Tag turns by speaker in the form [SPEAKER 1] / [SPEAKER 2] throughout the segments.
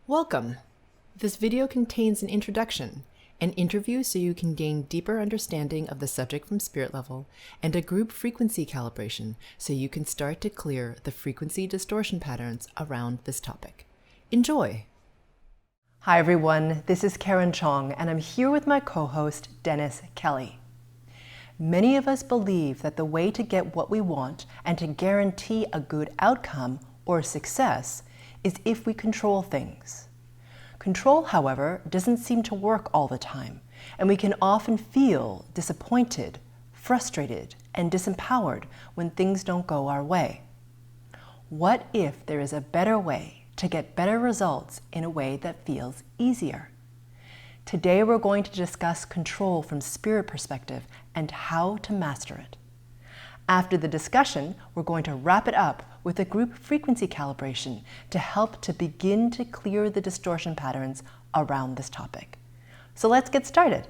[SPEAKER 1] Welcome! This video contains an introduction, an interview so you can gain deeper understanding of the subject from spirit level, and a group frequency calibration so you can start to clear the frequency distortion patterns around this topic. Enjoy!
[SPEAKER 2] Hi everyone, this is Cheong and I'm here with my co-host Dennis Kelly. Many of us believe that the way to get what we want and to guarantee a good outcome or success is if we control things. Control, however, doesn't seem to work all the time, and we can often feel disappointed, frustrated, and disempowered when things don't go our way. What if there is a better way to get better results in a way that feels easier? Today we're going to discuss control from spirit perspective and how to master it. After the discussion, we're going to wrap it up with a group frequency calibration to help to begin to clear the distortion patterns around this topic. So let's get started.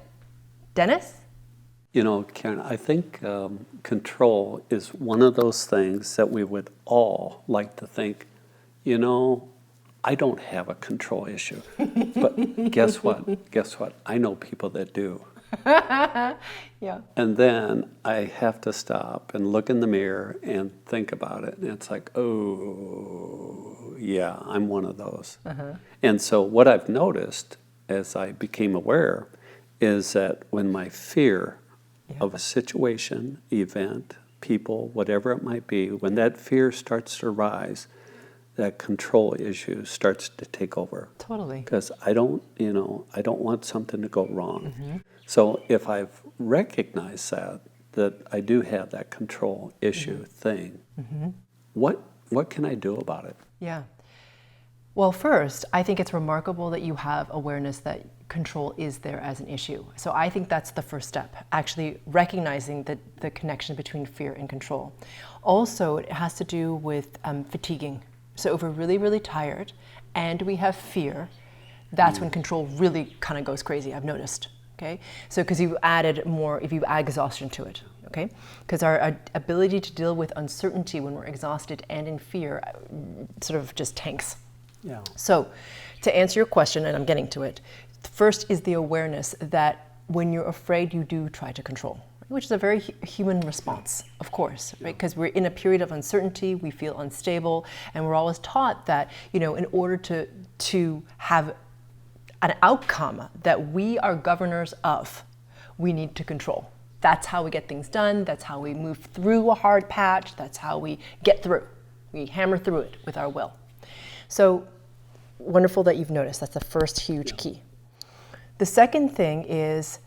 [SPEAKER 2] Dennis?
[SPEAKER 3] You know, Karen, I think control is one of those things that we would all like to think, you know, I don't have a control issue. But guess what? Guess what? I know people that do.
[SPEAKER 2] Yeah.
[SPEAKER 3] And then I have to stop and look in the mirror and think about it. And it's like, oh, yeah, I'm one of those. And so what I've noticed as I became aware is that when my fear of a situation, event, people, whatever it might be, when that fear starts to rise, that control issue starts to take over.
[SPEAKER 2] Totally.
[SPEAKER 3] Because I don't want something to go wrong. So if I've recognized that I do have that control issue thing, what can I do about it?
[SPEAKER 2] Yeah. Well, first, I think it's remarkable that you have awareness that control is there as an issue. So I think that's the first step, actually recognizing the connection between fear and control. Also, it has to do with fatiguing. So if we're really, really tired and we have fear, that's when control really kind of goes crazy, I've noticed. Okay, so because you've added more, if you add exhaustion to it, okay? Because our ability to deal with uncertainty when we're exhausted and in fear sort of just tanks.
[SPEAKER 3] Yeah.
[SPEAKER 2] So to answer your question, and I'm getting to it, first is the awareness that when you're afraid, you do try to control, which is a very human response, of course, right? Because we're in a period of uncertainty, we feel unstable, and we're always taught that, you know, in order to have an outcome that we are governors of, we need to control. That's how we get things done. That's how we move through a hard patch. That's how we get through. We hammer through it with our will. So wonderful that you've noticed. That's the first huge key. The second thing is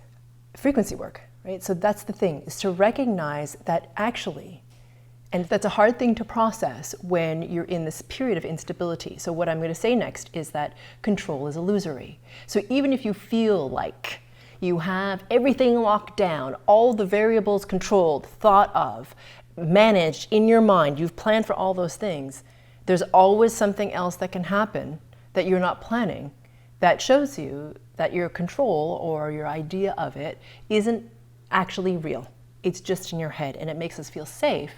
[SPEAKER 2] frequency work, right? So that's the thing, is to recognize that actually, and that's a hard thing to process when you're in this period of instability. So what I'm going to say next is that control is illusory. So even if you feel like you have everything locked down, all the variables controlled, thought of, managed in your mind, you've planned for all those things, there's always something else that can happen that you're not planning that shows you that your control or your idea of it isn't actually real. It's just in your head, and it makes us feel safe,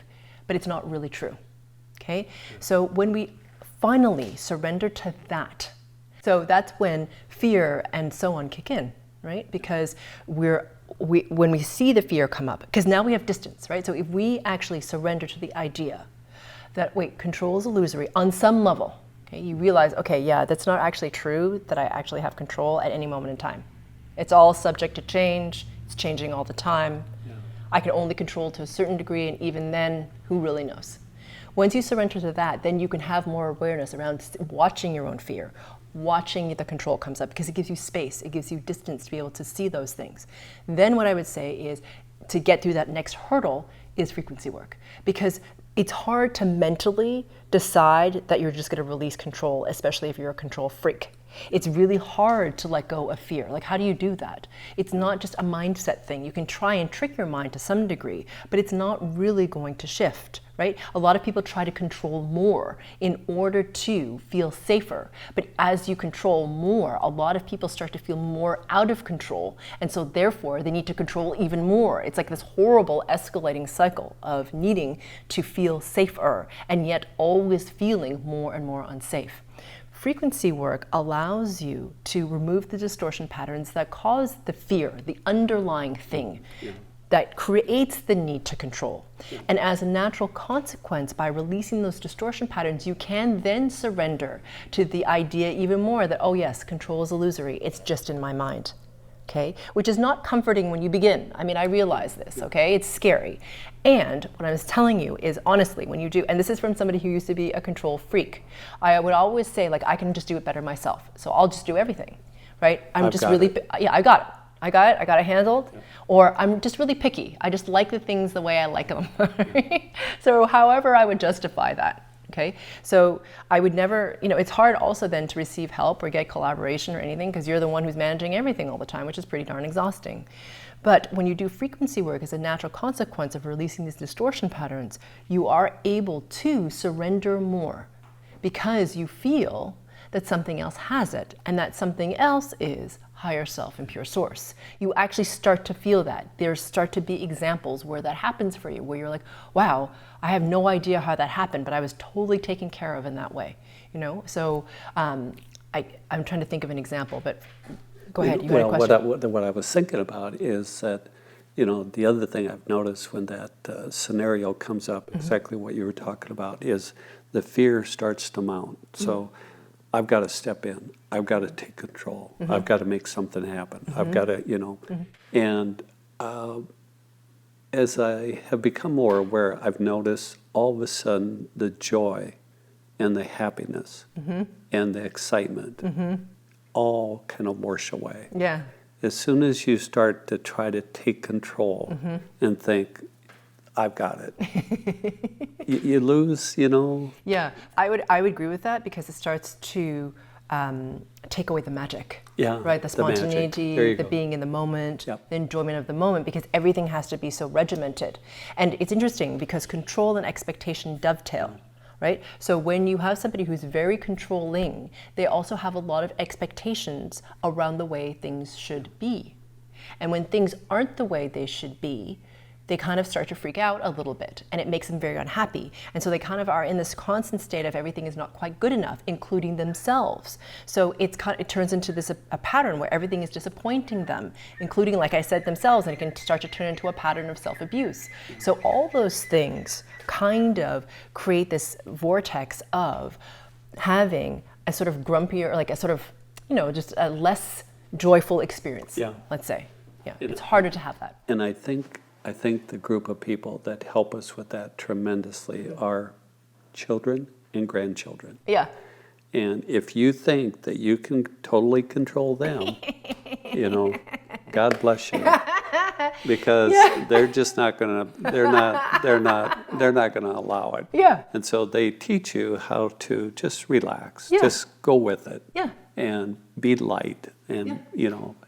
[SPEAKER 2] but it's not really true, okay? So when we finally surrender to that, so that's when fear and so on kick in, right? Because when we see the fear come up, because now we have distance, right? So if we actually surrender to the idea that, wait, control is illusory on some level, okay? You realize, okay, yeah, that's not actually true, that I actually have control at any moment in time. It's all subject to change, it's changing all the time. I can only control to a certain degree, and even then, who really knows? Once you surrender to that, then you can have more awareness around watching your own fear, watching the control comes up, because it gives you space, it gives you distance to be able to see those things. Then what I would say is, to get through that next hurdle is frequency work, because it's hard to mentally decide that you're just going to release control, especially if you're a control freak. It's really hard to let go of fear. Like, how do you do that? It's not just a mindset thing. You can try and trick your mind to some degree, but it's not really going to shift, right? A lot of people try to control more in order to feel safer. But as you control more, a lot of people start to feel more out of control. And so therefore, they need to control even more. It's like this horrible escalating cycle of needing to feel safer and yet always feeling more and more unsafe. frequency work allows you to remove the distortion patterns that cause the fear, the underlying thing that creates the need to control. And as a natural consequence, by releasing those distortion patterns, you can then surrender to the idea even more that, oh yes, control is illusory, it's just in my mind. Okay, which is not comforting when you begin. I mean, I realize this, okay? It's scary. And what I was telling you is, honestly, when you do, and this is from somebody who used to be a control freak, I would always say, like, I can just do it better myself. So I'll just do everything, right? I got it handled. Yeah. Or I'm just really picky. I just like the things the way I like them. So however I would justify that. Okay, so I would never, it's hard also then to receive help or get collaboration or anything because you're the one who's managing everything all the time, which is pretty darn exhausting. But when you do frequency work as a natural consequence of releasing these distortion patterns, you are able to surrender more because you feel that something else has it, and that something else is higher self and pure source. You actually start to feel that. There start to be examples where that happens for you, where you're like, wow, I have no idea how that happened, but I was totally taken care of in that way. So I'm trying to think of an example, but go ahead. You had a question.
[SPEAKER 3] What I was thinking about is that, the other thing I've noticed when that scenario comes up, exactly what you were talking about, is the fear starts to mount. So I've got to step in. I've got to take control. I've got to make something happen. I've got to, and as I have become more aware, I've noticed all of a sudden the joy and the happiness and the excitement all kind of wash away.
[SPEAKER 2] Yeah.
[SPEAKER 3] As soon as you start to try to take control and think, I've got it. you lose,
[SPEAKER 2] Yeah, I would agree with that because it starts to take away the magic.
[SPEAKER 3] Yeah,
[SPEAKER 2] right, the spontaneity, the being in the moment, the enjoyment of the moment, because everything has to be so regimented. And it's interesting because control and expectation dovetail. Right? So when you have somebody who's very controlling, they also have a lot of expectations around the way things should be. And when things aren't the way they should be, they kind of start to freak out a little bit, and it makes them very unhappy. And so they kind of are in this constant state of everything is not quite good enough, including themselves. So it turns into this a pattern where everything is disappointing them, including, like I said, themselves, and it can start to turn into a pattern of self-abuse. So all those things kind of create this vortex of having a sort of grumpier, like a sort of, just a less joyful experience, let's say. Yeah, it's harder to have that.
[SPEAKER 3] And I think the group of people that help us with that tremendously are children and grandchildren.
[SPEAKER 2] Yeah.
[SPEAKER 3] And if you think that you can totally control them, God bless you, because they're just not gonna. They're not gonna allow it.
[SPEAKER 2] Yeah.
[SPEAKER 3] And so they teach you how to just relax, just go with it.
[SPEAKER 2] Yeah.
[SPEAKER 3] And be light, and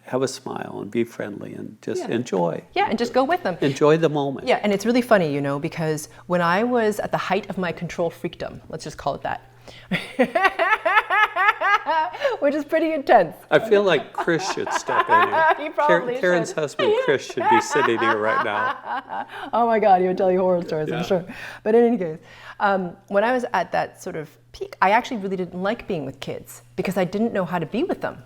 [SPEAKER 3] have a smile, and be friendly, and just enjoy.
[SPEAKER 2] Yeah, and just go with them.
[SPEAKER 3] Enjoy the moment.
[SPEAKER 2] Yeah, and it's really funny, because when I was at the height of my control freakdom, let's just call it that, which is pretty intense.
[SPEAKER 3] I feel like Chris should step in here.
[SPEAKER 2] He probably
[SPEAKER 3] Karen's
[SPEAKER 2] should.
[SPEAKER 3] husband, Chris, should be sitting here right now.
[SPEAKER 2] Oh my God, he would tell you horror stories, I'm sure. But in any case, when I was at that sort of peak, I actually really didn't like being with kids because I didn't know how to be with them.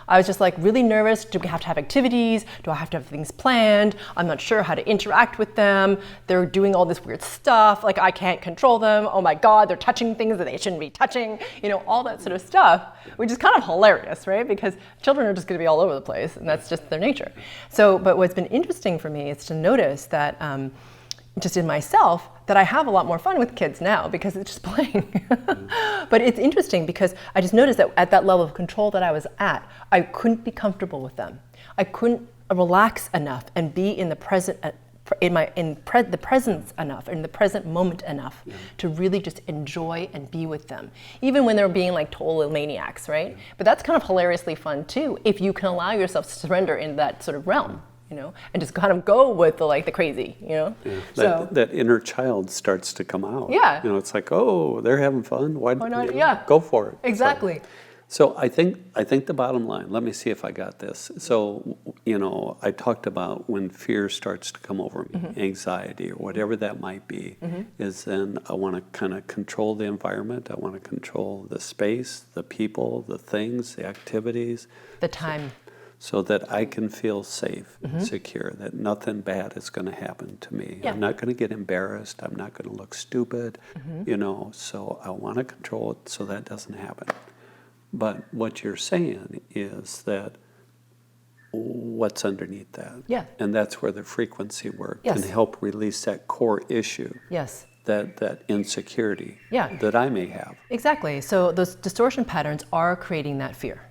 [SPEAKER 2] I was just like really nervous. Do we have to have activities? Do I have to have things planned? I'm not sure how to interact with them. They're doing all this weird stuff. Like I can't control them. Oh my God, they're touching things that they shouldn't be touching. All that sort of stuff, which is kind of hilarious, right? Because children are just going to be all over the place and that's just their nature. So, but what's been interesting for me is to notice that just in myself, that I have a lot more fun with kids now because it's just playing. But it's interesting because I just noticed that at that level of control that I was at, I couldn't be comfortable with them. I couldn't relax enough and be in the present, the presence enough, in the present moment enough to really just enjoy and be with them, even when they're being like total maniacs, right? But that's kind of hilariously fun too, if you can allow yourself to surrender in that sort of realm. And just kind of go with the crazy,
[SPEAKER 3] That inner child starts to come out.
[SPEAKER 2] Yeah.
[SPEAKER 3] It's like, oh, they're having fun. Why
[SPEAKER 2] not?
[SPEAKER 3] Go for it.
[SPEAKER 2] Exactly.
[SPEAKER 3] So I think the bottom line, let me see if I got this. So, I talked about when fear starts to come over me, anxiety or whatever that might be, is then I want to kind of control the environment. I want to control the space, the people, the things, the activities.
[SPEAKER 2] The time.
[SPEAKER 3] So that I can feel safe and secure, that nothing bad is going to happen to me.
[SPEAKER 2] Yeah.
[SPEAKER 3] I'm not going to get embarrassed. I'm not going to look stupid, so I want to control it so that doesn't happen. But what you're saying is that what's underneath that.
[SPEAKER 2] Yeah.
[SPEAKER 3] And that's where the frequency work
[SPEAKER 2] Yes.
[SPEAKER 3] can help release that core issue.
[SPEAKER 2] Yes.
[SPEAKER 3] That insecurity
[SPEAKER 2] Yeah.
[SPEAKER 3] that I may have.
[SPEAKER 2] Exactly. So those distortion patterns are creating that fear,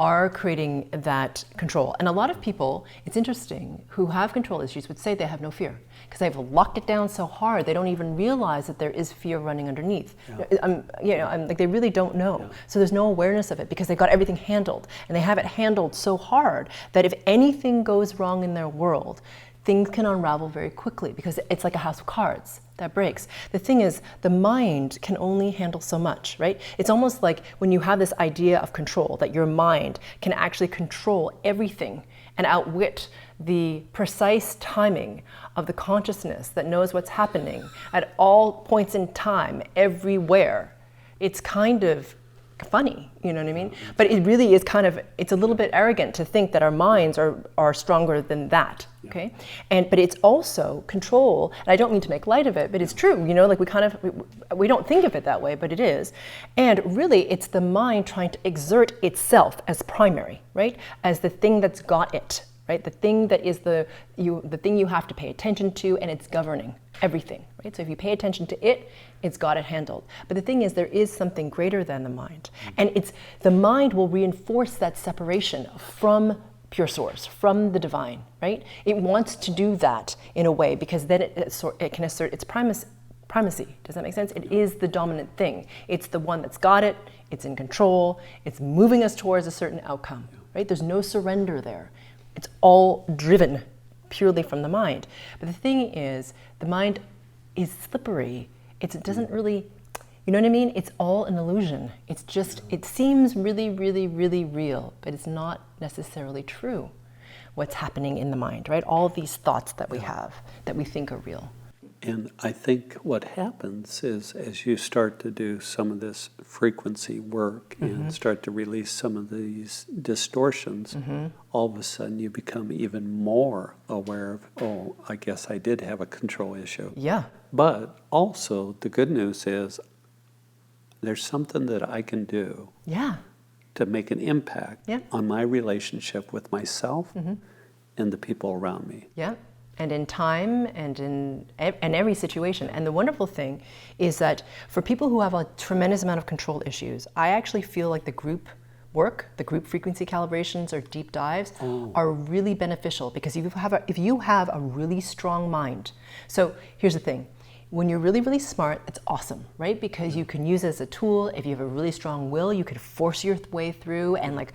[SPEAKER 2] are creating that control. And a lot of people, it's interesting, who have control issues would say they have no fear because they've locked it down so hard they don't even realize that there is fear running underneath. They really don't know.
[SPEAKER 3] Yeah.
[SPEAKER 2] So there's no awareness of it because they've got everything handled, and they have it handled so hard that if anything goes wrong in their world, things can unravel very quickly because it's like a house of cards that breaks. The thing is, the mind can only handle so much, right? It's almost like when you have this idea of control, that your mind can actually control everything and outwit the precise timing of the consciousness that knows what's happening at all points in time, everywhere. It's kind of funny, you know what I mean? But it really is it's a little bit arrogant to think that our minds are stronger than that, okay? But it's also control, and I don't mean to make light of it, but it's true, we don't think of it that way, but it is. And really, it's the mind trying to exert itself as primary, right? As the thing that's got it, right? The thing that is the thing you have to pay attention to, and it's governing everything, right? So if you pay attention to it, it's got it handled. But the thing is, there is something greater than the mind. And the mind will reinforce that separation from pure source, from the divine, right? It wants to do that in a way because then it can assert its primacy. Does that make sense? It is the dominant thing. It's the one that's got it, it's in control, it's moving us towards a certain outcome, right? There's no surrender there. It's all driven purely from the mind. But the thing is, the mind is slippery. It doesn't really, you know what I mean? It's all an illusion. It's just, it seems really, really, really real, but it's not necessarily true what's happening in the mind, right? All these thoughts that we have, that we think are real.
[SPEAKER 3] And I think what happens is as you start to do some of this frequency work and start to release some of these distortions, all of a sudden you become even more aware of, I guess I did have a control issue.
[SPEAKER 2] Yeah.
[SPEAKER 3] But also the good news is there's something that I can do to make an impact on my relationship with myself and the people around me.
[SPEAKER 2] Yeah. And in time and in every situation. And the wonderful thing is that for people who have a tremendous amount of control issues, I actually feel like the group work, the group frequency calibrations or deep dives are really beneficial because if you have a really strong mind. So here's the thing. When you're really, really smart, it's awesome, right? Because you can use it as a tool. If you have a really strong will, you can force your way through and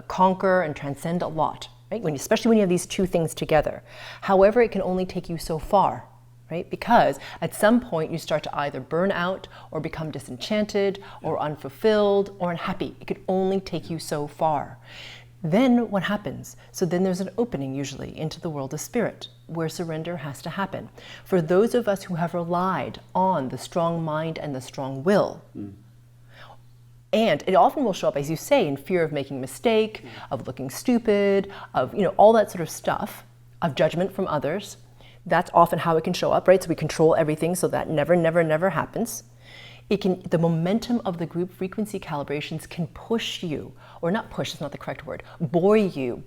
[SPEAKER 2] conquer and transcend a lot. Right? Especially when you have these two things together. However, it can only take you so far, right? Because at some point you start to either burn out or become disenchanted or unfulfilled or unhappy. It could only take you so far. Then what happens? So then there's an opening usually into the world of spirit where surrender has to happen. For those of us who have relied on the strong mind and the strong will, and it often will show up, as you say, in fear of making a mistake, of looking stupid, of all that sort of stuff, of judgment from others. That's often how it can show up, right? So we control everything so that never, never, never happens. The momentum of the group frequency calibrations can push you, or not push, it's not the correct word, buoy you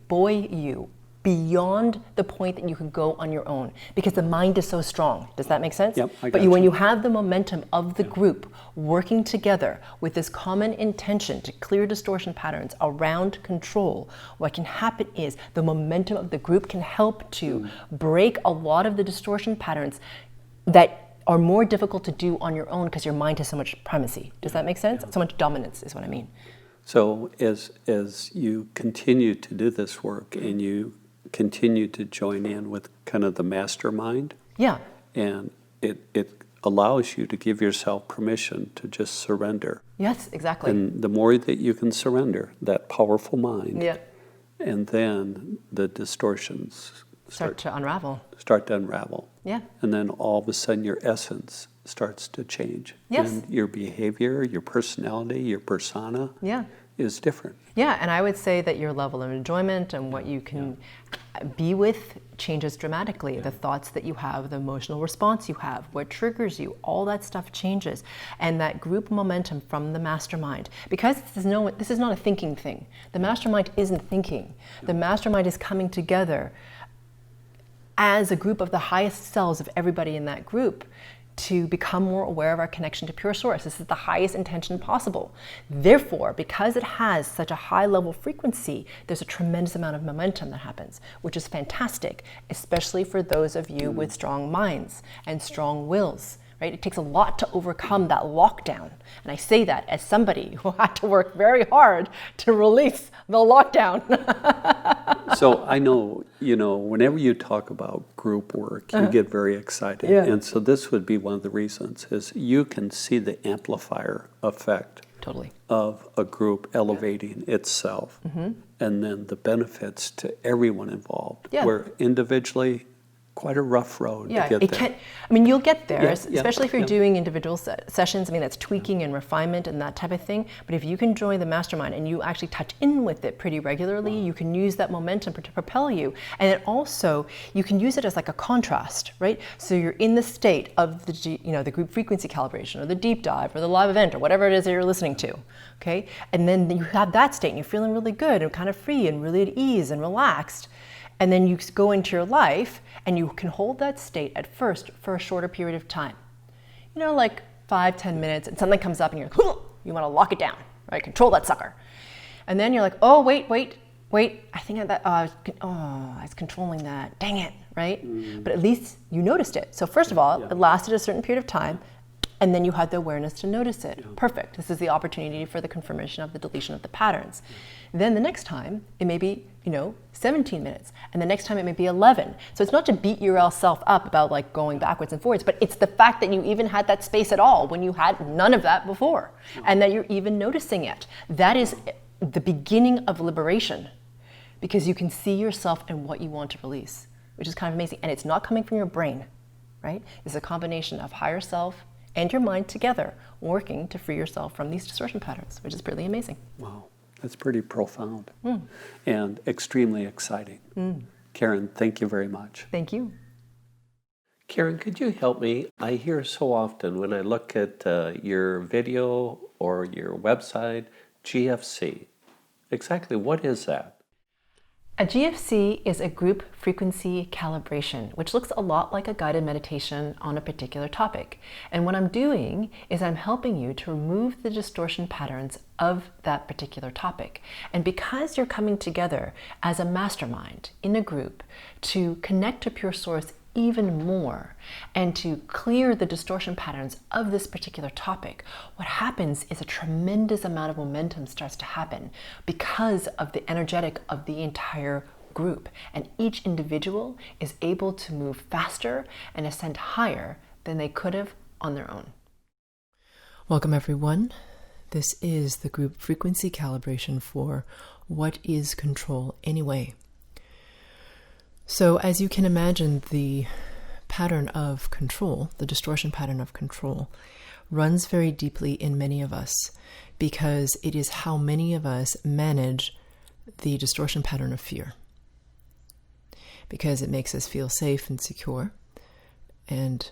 [SPEAKER 2] beyond the point that you can go on your own because the mind is so strong. Does that make sense?
[SPEAKER 3] Yep, I
[SPEAKER 2] but
[SPEAKER 3] got
[SPEAKER 2] when
[SPEAKER 3] you.
[SPEAKER 2] you have the momentum of the group working together with this common intention to clear distortion patterns around control, what can happen is the momentum of the group can help to break a lot of the distortion patterns that are more difficult to do on your own because your mind has so much primacy. Does that make sense? So much dominance is what I mean.
[SPEAKER 3] So as you continue to do this work and you continue to join in with kind of the mastermind,
[SPEAKER 2] Yeah.
[SPEAKER 3] and it allows you to give yourself permission to just surrender.
[SPEAKER 2] Yes, exactly.
[SPEAKER 3] And the more that you can surrender, that powerful mind,
[SPEAKER 2] Yeah.
[SPEAKER 3] and then the distortions
[SPEAKER 2] Start to unravel.
[SPEAKER 3] Yeah. And then all of a sudden your essence starts to change.
[SPEAKER 2] Yes.
[SPEAKER 3] And your behavior, your personality, your persona is different.
[SPEAKER 2] Yeah, and I would say that your level of enjoyment and what you can be with changes dramatically. The thoughts that you have, the emotional response you have, what triggers you, all that stuff changes. And that group momentum from the mastermind, because this is not a thinking thing. The mastermind isn't thinking. The mastermind is coming together as a group of the highest selves of everybody in that group to become more aware of our connection to pure source. This is the highest intention possible. Therefore, because it has such a high level frequency, there's a tremendous amount of momentum that happens, which is fantastic, especially for those of you with strong minds and strong wills. Right? It takes a lot to overcome that lockdown. And I say that as somebody who had to work very hard to release the lockdown.
[SPEAKER 3] So I know, whenever you talk about group work, you get very excited.
[SPEAKER 2] Yeah.
[SPEAKER 3] And so this would be one of the reasons, is you can see the amplifier effect
[SPEAKER 2] Totally.
[SPEAKER 3] of a group elevating itself, and then the benefits to everyone involved.
[SPEAKER 2] Yeah.
[SPEAKER 3] Where individually, quite a rough road to get there.
[SPEAKER 2] You'll get there,
[SPEAKER 3] Yeah,
[SPEAKER 2] especially if you're doing individual sessions. That's tweaking and refinement and that type of thing. But if you can join the mastermind and you actually touch in with it pretty regularly, you can use that momentum to propel you. And it also, you can use it as like a contrast, right? So you're in the state of the group frequency calibration or the deep dive or the live event or whatever it is that you're listening to, okay? And then you have that state and you're feeling really good and kind of free and really at ease and relaxed. And then you go into your life and you can hold that state at first for a shorter period of time. Like 5-10 minutes, and something comes up and you're like, you want to lock it down, right? Control that sucker. And then you're like, oh, wait, I think I was controlling that, dang it, right? But at least you noticed it. So first of all, it lasted a certain period of time, and then you had the awareness to notice it. Perfect. This is the opportunity for the confirmation of the deletion of the patterns. Then the next time, it may be, 17 minutes. And the next time it may be 11. So it's not to beat yourself up about like going backwards and forwards, but it's the fact that you even had that space at all when you had none of that before. And that you're even noticing it. That is the beginning of liberation, because you can see yourself and what you want to release, which is kind of amazing. And it's not coming from your brain, right? It's a combination of higher self and your mind together working to free yourself from these distortion patterns, which is pretty amazing.
[SPEAKER 3] Wow, that's pretty profound and extremely exciting. Karen, thank you very much.
[SPEAKER 2] Thank you.
[SPEAKER 3] Karen, could you help me? I hear so often when I look at your video or your website, GFC. Exactly what is that?
[SPEAKER 2] A GFC is a group frequency calibration, which looks a lot like a guided meditation on a particular topic. And what I'm doing is I'm helping you to remove the distortion patterns of that particular topic. And because you're coming together as a mastermind in a group to connect to pure source even more and to clear the distortion patterns of this particular topic, what happens is a tremendous amount of momentum starts to happen because of the energetic of the entire group. And each individual is able to move faster and ascend higher than they could have on their own.
[SPEAKER 1] Welcome, everyone. This is the group frequency calibration for What is Control Anyway? So as you can imagine, the pattern of control, the distortion pattern of control, runs very deeply in many of us because it is how many of us manage the distortion pattern of fear. Because it makes us feel safe and secure and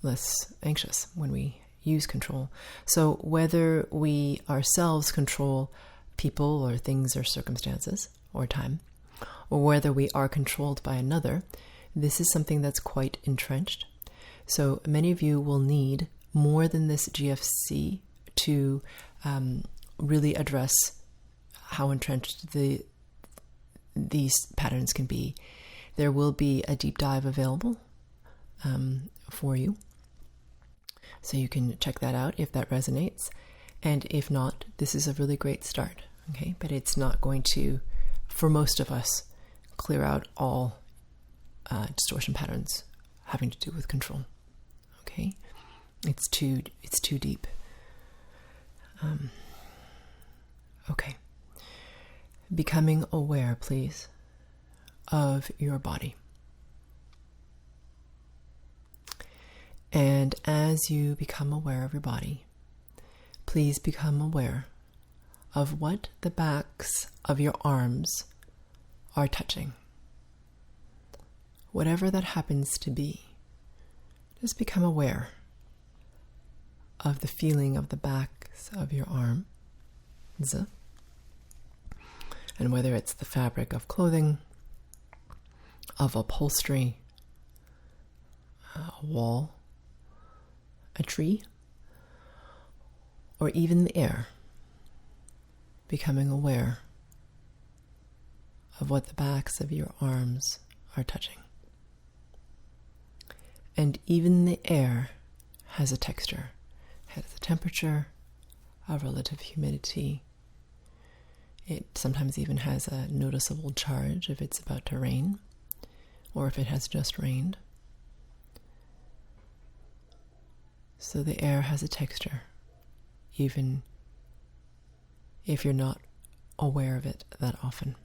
[SPEAKER 1] less anxious when we use control. So whether we ourselves control people or things or circumstances or time, or whether we are controlled by another, this is something that's quite entrenched. So many of you will need more than this GFC to really address how entrenched these patterns can be. There will be a deep dive available for you. So you can check that out if that resonates. And if not, this is a really great start. Okay, but it's not going to, for most of us, clear out all distortion patterns having to do with control. Okay? It's too deep. Okay. Becoming aware, please, of your body. And as you become aware of your body, please become aware of what the backs of your arms are touching. Whatever that happens to be, just become aware of the feeling of the backs of your arms, and whether it's the fabric of clothing, of upholstery, a wall, a tree, or even the air, becoming aware of what the backs of your arms are touching. And even the air has a texture, has a temperature, a relative humidity. It sometimes even has a noticeable charge if it's about to rain, or if it has just rained. So the air has a texture, even if you're not aware of it that often.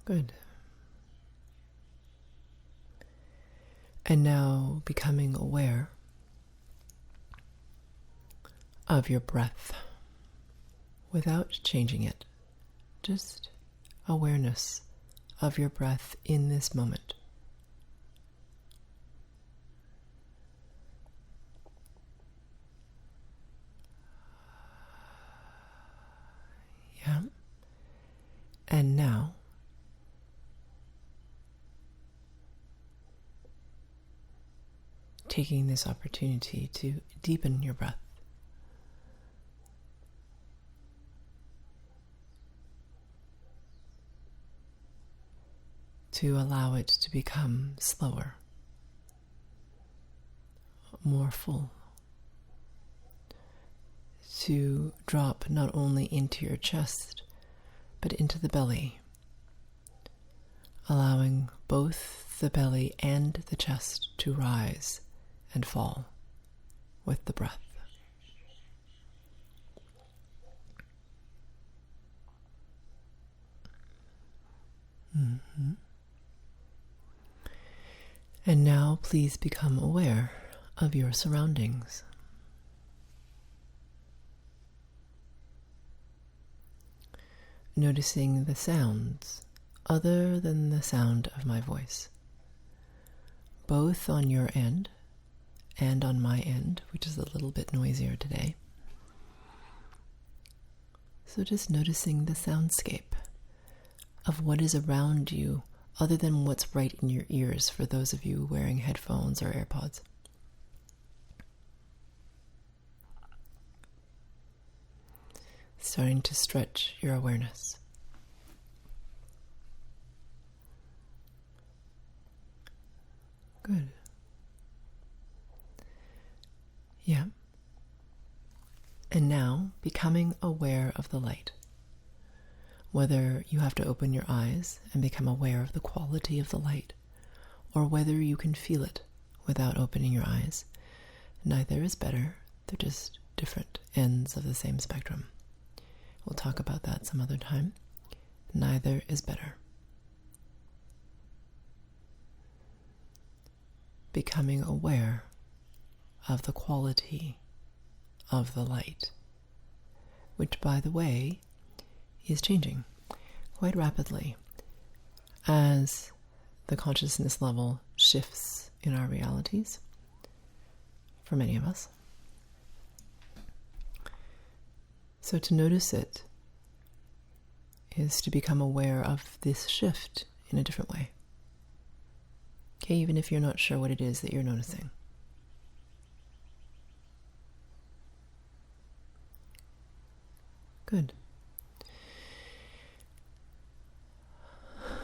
[SPEAKER 1] Good. And now becoming aware of your breath without changing it. Just awareness of your breath in this moment. Yeah. And now, taking this opportunity to deepen your breath. To allow it to become slower, more full. To drop not only into your chest, but into the belly, allowing both the belly and the chest to rise and fall with the breath. Mm-hmm. And now please become aware of your surroundings. Noticing the sounds other than the sound of my voice, both on your end and on my end, which is a little bit noisier today. So just noticing the soundscape of what is around you other than what's right in your ears for those of you wearing headphones or AirPods. Starting to stretch your awareness. Good. Yeah. And now becoming aware of the light. Whether you have to open your eyes and become aware of the quality of the light, or whether you can feel it without opening your eyes. Neither is better. They're just different ends of the same spectrum. We'll talk about that some other time. Neither is better. Becoming aware of the quality of the light, which, by the way, is changing quite rapidly as the consciousness level shifts in our realities for many of us. So to notice it is to become aware of this shift in a different way. Okay, even if you're not sure what it is that you're noticing. Good.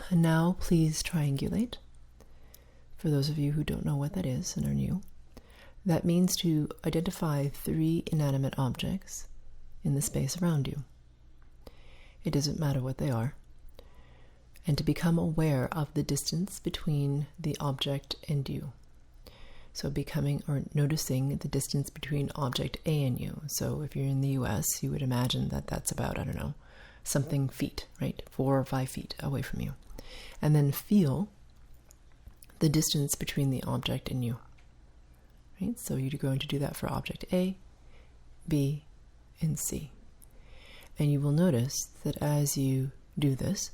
[SPEAKER 1] And now please triangulate. For those of you who don't know what that is and are new, that means to identify 3 inanimate objects in the space around you. It doesn't matter what they are. and to become aware of the distance between the object and you. So becoming or noticing the distance between object A and you. So if you're in the US, you would imagine that that's about, I don't know, something feet, right? 4 or 5 feet away from you. And then feel the distance between the object and you. Right? So you're going to do that for object A, B, and C. And you will notice that as you do this,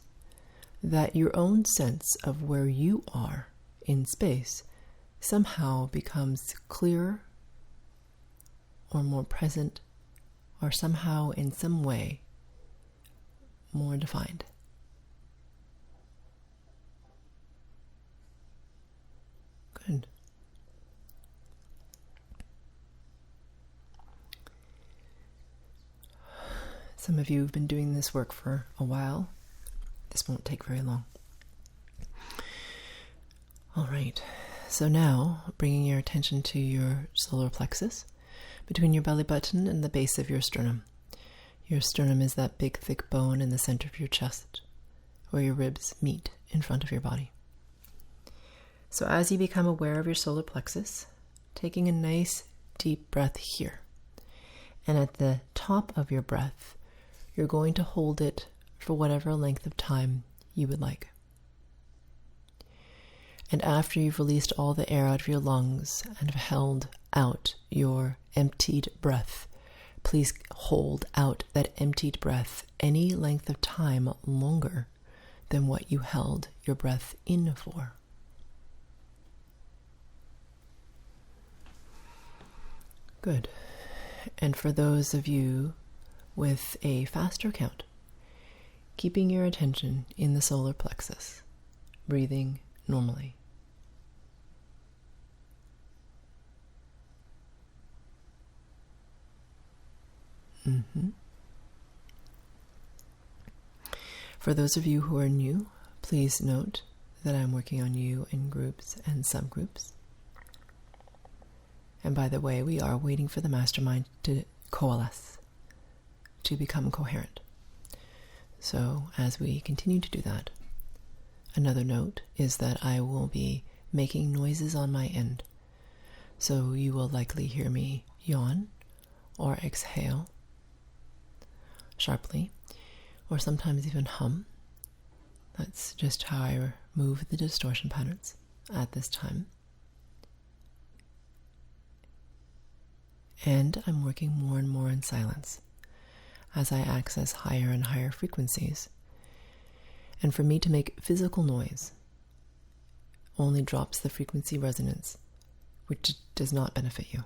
[SPEAKER 1] that your own sense of where you are in space somehow becomes clearer or more present or somehow in some way more defined. Good. Some of you have been doing this work for a while. This won't take very long. All right. So now, bringing your attention to your solar plexus, between your belly button and the base of your sternum. Your sternum is that big, thick bone in the center of your chest, where your ribs meet in front of your body. So as you become aware of your solar plexus, taking a nice, deep breath here. And at the top of your breath, you're going to hold it for whatever length of time you would like. And after you've released all the air out of your lungs and have held out your emptied breath, please hold out that emptied breath any length of time longer than what you held your breath in for. Good. And for those of you with a faster count, keeping your attention in the solar plexus, breathing normally. For those of you who are new, please note that I'm working on you in groups and subgroups. And by the way, we are waiting for the mastermind to coalesce, to become coherent. So as we continue to do that, another note is that I will be making noises on my end. So you will likely hear me yawn or exhale sharply, or sometimes even hum. That's just how I move the distortion patterns at this time. And I'm working more and more in silence as I access higher and higher frequencies. And for me to make physical noise only drops the frequency resonance, which does not benefit you.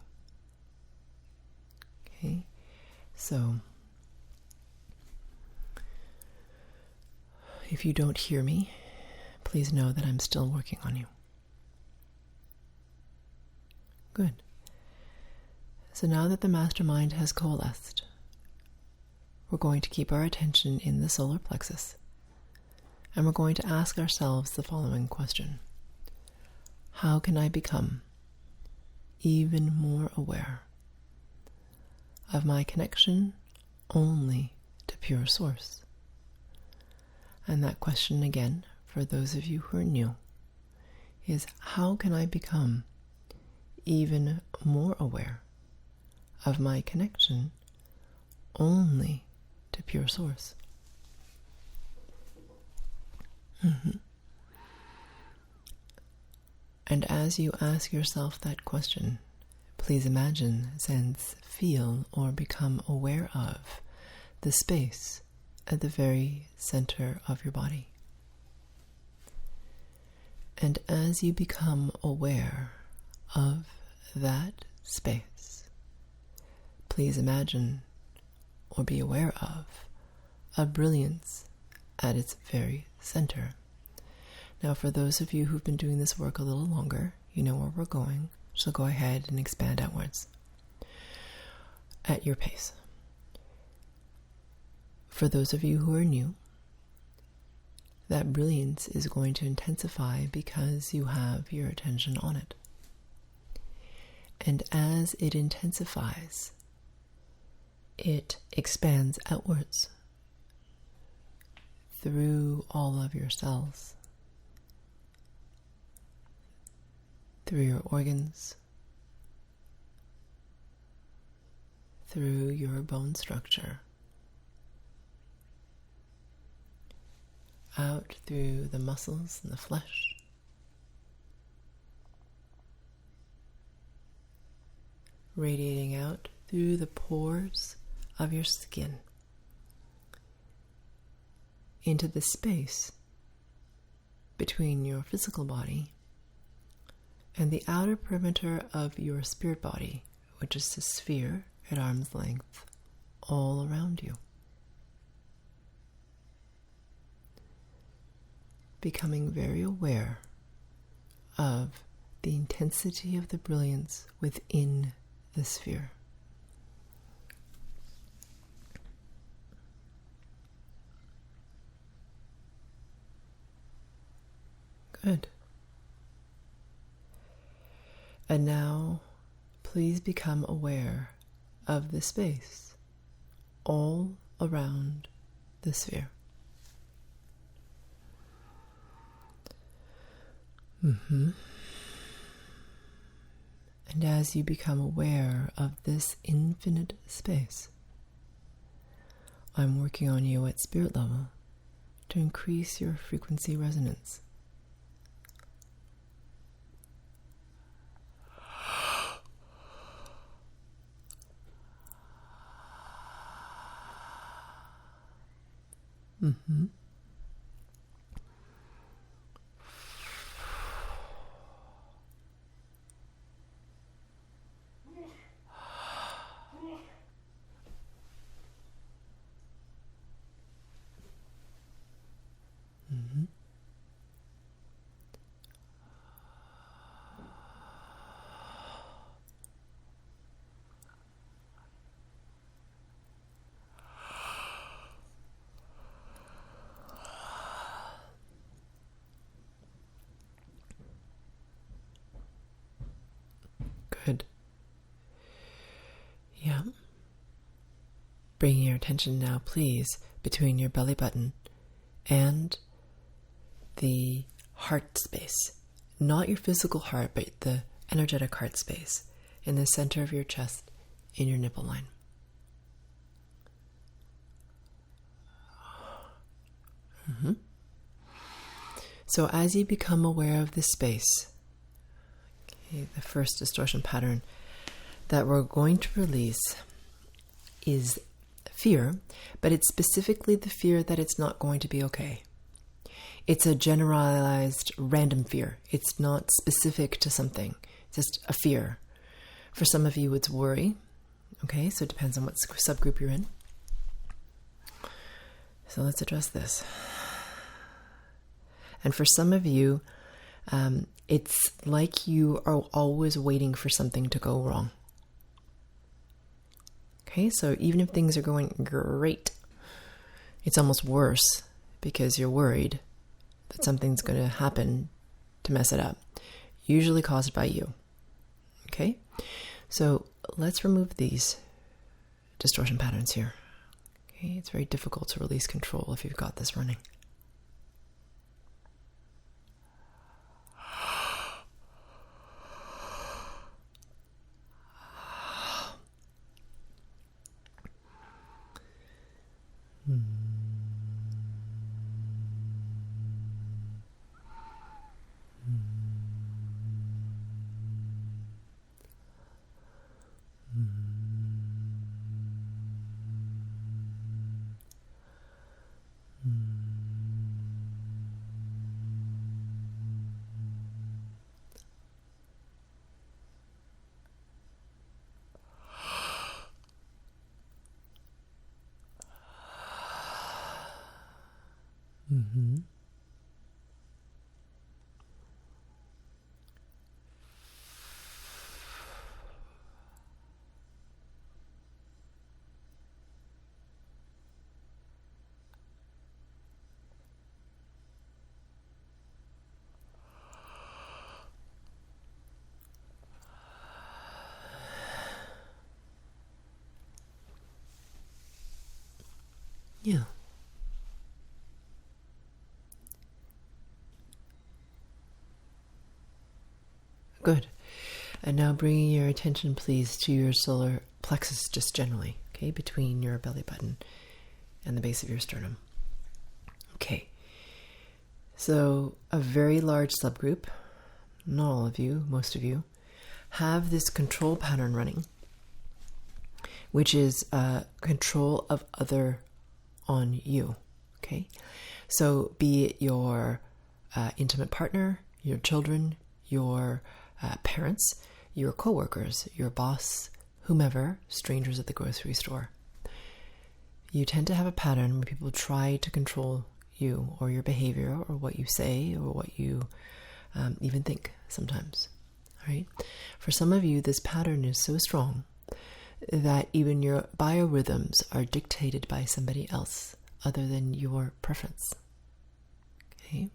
[SPEAKER 1] Okay, so if you don't hear me, please know that I'm still working on you. Good. So now that the mastermind has coalesced, we're going to keep our attention in the solar plexus, and we're going to ask ourselves the following question. How can I become even more aware of my connection only to pure source? And that question again, for those of you who are new, is how can I become even more aware of my connection only to pure source? And as you ask yourself that question, please imagine, sense, feel, or become aware of the space at the very center of your body. And as you become aware of that space, please imagine or be aware of a brilliance at its very center. Now, for those of you who've been doing this work a little longer, you know where we're going, so go ahead and expand outwards at your pace. For those of you who are new, that brilliance is going to intensify because you have your attention on it. And as it intensifies, it expands outwards through all of your cells, through your organs, through your bone structure, out through the muscles and the flesh, radiating out through the pores of your skin into the space between your physical body and the outer perimeter of your spirit body, which is a sphere at arm's length all around you. Becoming very aware of the intensity of the brilliance within the sphere. Good. And now, please become aware of the space all around the sphere. And as you become aware of this infinite space, I'm working on you at spirit level to increase your frequency resonance. Good. Yeah. Bringing your attention now, please, between your belly button and the heart space. Not your physical heart, but the energetic heart space in the center of your chest, in your nipple line. So as you become aware of this space, the first distortion pattern that we're going to release is fear, but it's specifically the fear that it's not going to be okay. It's a generalized random fear. It's not specific to something, it's just a fear. For some of you, it's worry. Okay, so it depends on what subgroup you're in. So let's address this. And for some of you, it's like you are always waiting for something to go wrong. Okay, so even if things are going great, it's almost worse because you're worried that something's going to happen to mess it up, usually caused by you. Okay, so let's remove these distortion patterns here. Okay, it's very difficult to release control if you've got this running. Yeah. Good. And now bringing your attention, please, to your solar plexus just generally, okay, between your belly button and the base of your sternum. Okay. So a very large subgroup, not all of you, most of you, have this control pattern running, which is control of other on you, okay? So be it your intimate partner, your children, your parents, your coworkers, your boss, whomever, strangers at the grocery store. You tend to have a pattern where people try to control you or your behavior or what you say or what you even think sometimes. All right? For some of you, this pattern is so strong that even your biorhythms are dictated by somebody else other than your preference. Okay?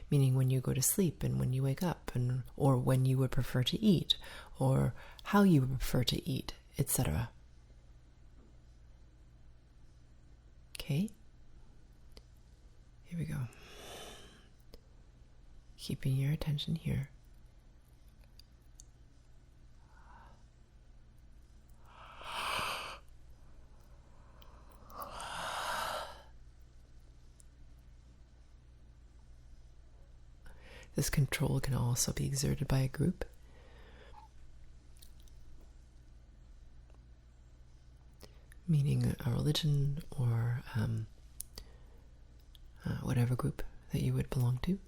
[SPEAKER 1] Meaning when you go to sleep and when you wake up, and or when you would prefer to eat, or how you would prefer to eat, etc. Okay? Here we go. Keeping your attention here. This control can also be exerted by a group. Meaning a religion or whatever group that you would belong to.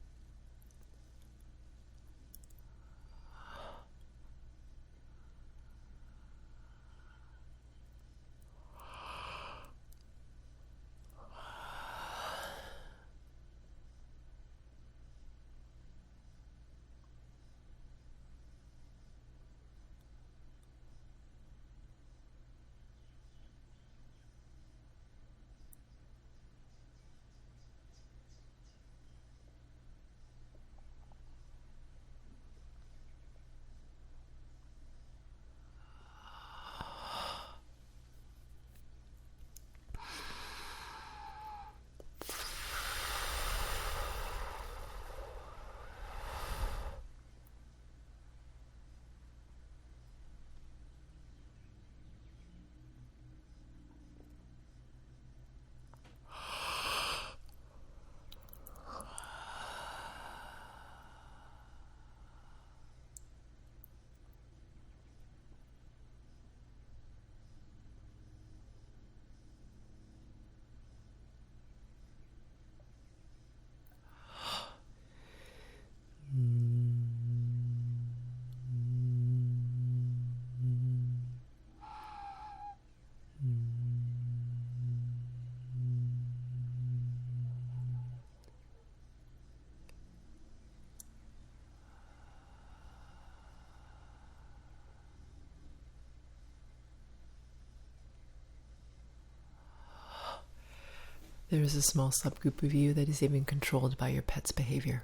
[SPEAKER 1] There is a small subgroup of you that is even controlled by your pet's behavior.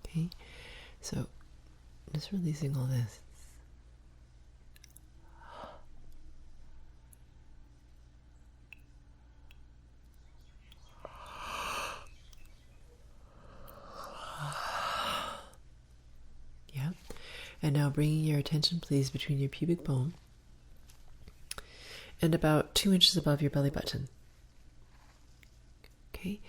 [SPEAKER 1] Okay? So, just releasing all this. Yeah? And now bringing your attention, please, between your pubic bone and about 2 inches above your belly button. Okay,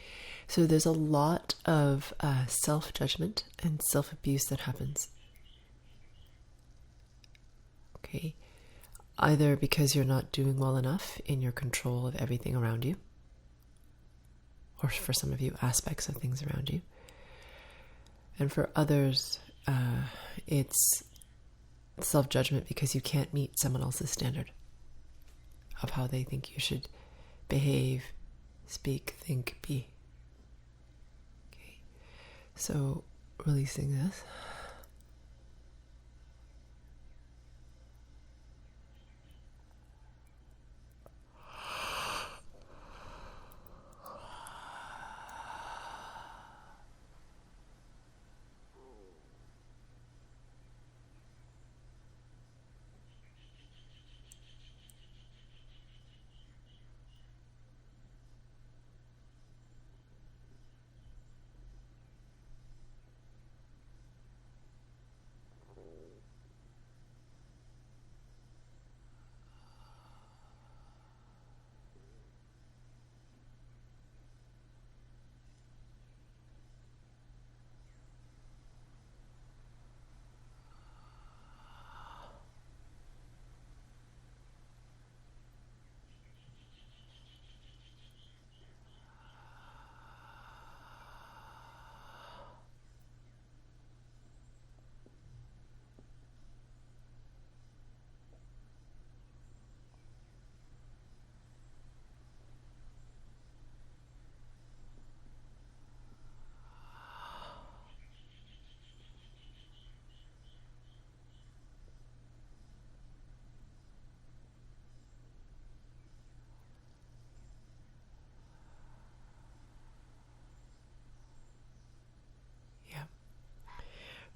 [SPEAKER 1] so there's a lot of self-judgment and self-abuse that happens. Okay, either because you're not doing well enough in your control of everything around you, or for some of you, aspects of things around you. And for others, it's self-judgment because you can't meet someone else's standard of how they think you should behave, speak, think, be. Okay, so releasing this.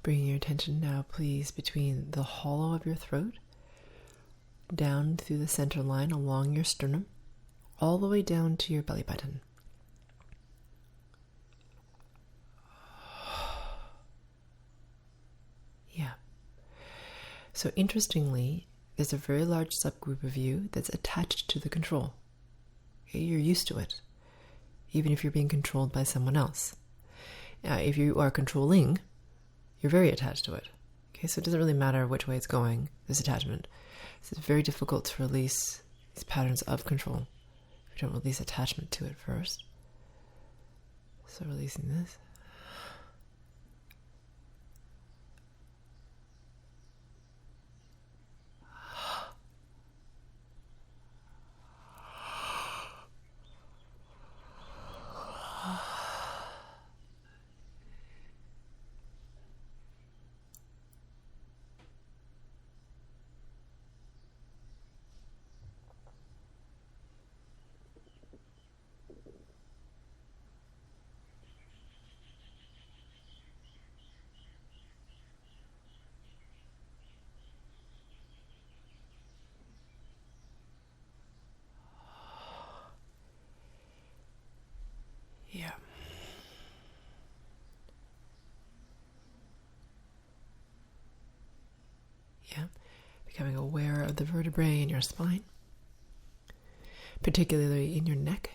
[SPEAKER 1] Bringing your attention now, please, between the hollow of your throat, down through the center line along your sternum, all the way down to your belly button. Yeah. So interestingly, there's a very large subgroup of you that's attached to the control. Okay? You're used to it, even if you're being controlled by someone else. If you are controlling, you're very attached to it. Okay, so it doesn't really matter which way it's going, this attachment. So it's very difficult to release these patterns of control if you don't release attachment to it first. So releasing this. Yeah. Yeah. Becoming aware of the vertebrae in your spine, particularly in your neck.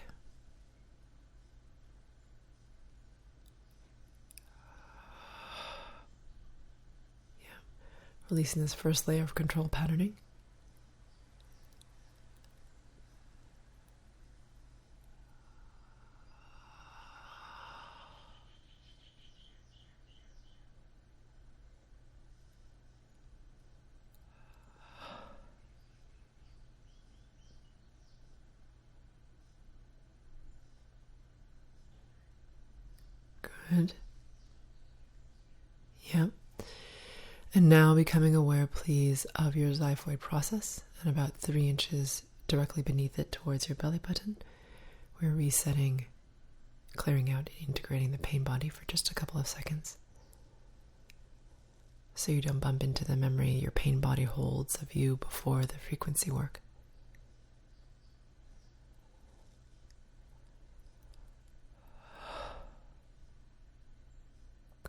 [SPEAKER 1] Yeah. Releasing this first layer of control patterning. Good. Yeah. And now becoming aware, please, of your xiphoid process, and about 3 inches directly beneath it towards your belly button. We're resetting, clearing out, and integrating the pain body for just a couple of seconds, so you don't bump into the memory your pain body holds of you before the frequency work.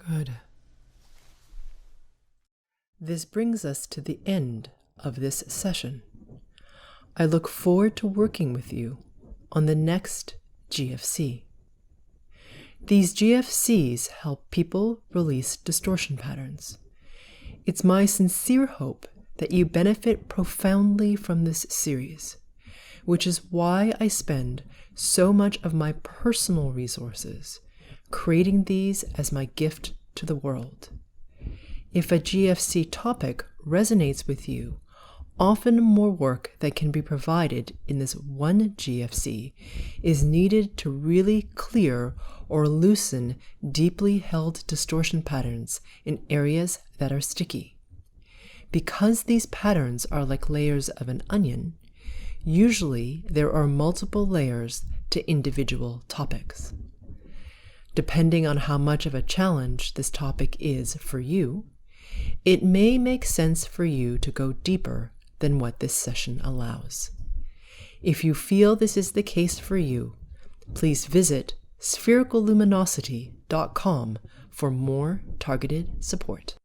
[SPEAKER 1] Good. This brings us to the end of this session. I look forward to working with you on the next GFC. These GFCs help people release distortion patterns. It's my sincere hope that you benefit profoundly from this series, which is why I spend so much of my personal resources creating these as my gift to the world. If a GFC topic resonates with you, often more work that can be provided in this one GFC is needed to really clear or loosen deeply held distortion patterns in areas that are sticky. Because these patterns are like layers of an onion, usually there are multiple layers to individual topics. Depending on how much of a challenge this topic is for you, it may make sense for you to go deeper than what this session allows. If you feel this is the case for you, please visit sphericalluminosity.com for more targeted support.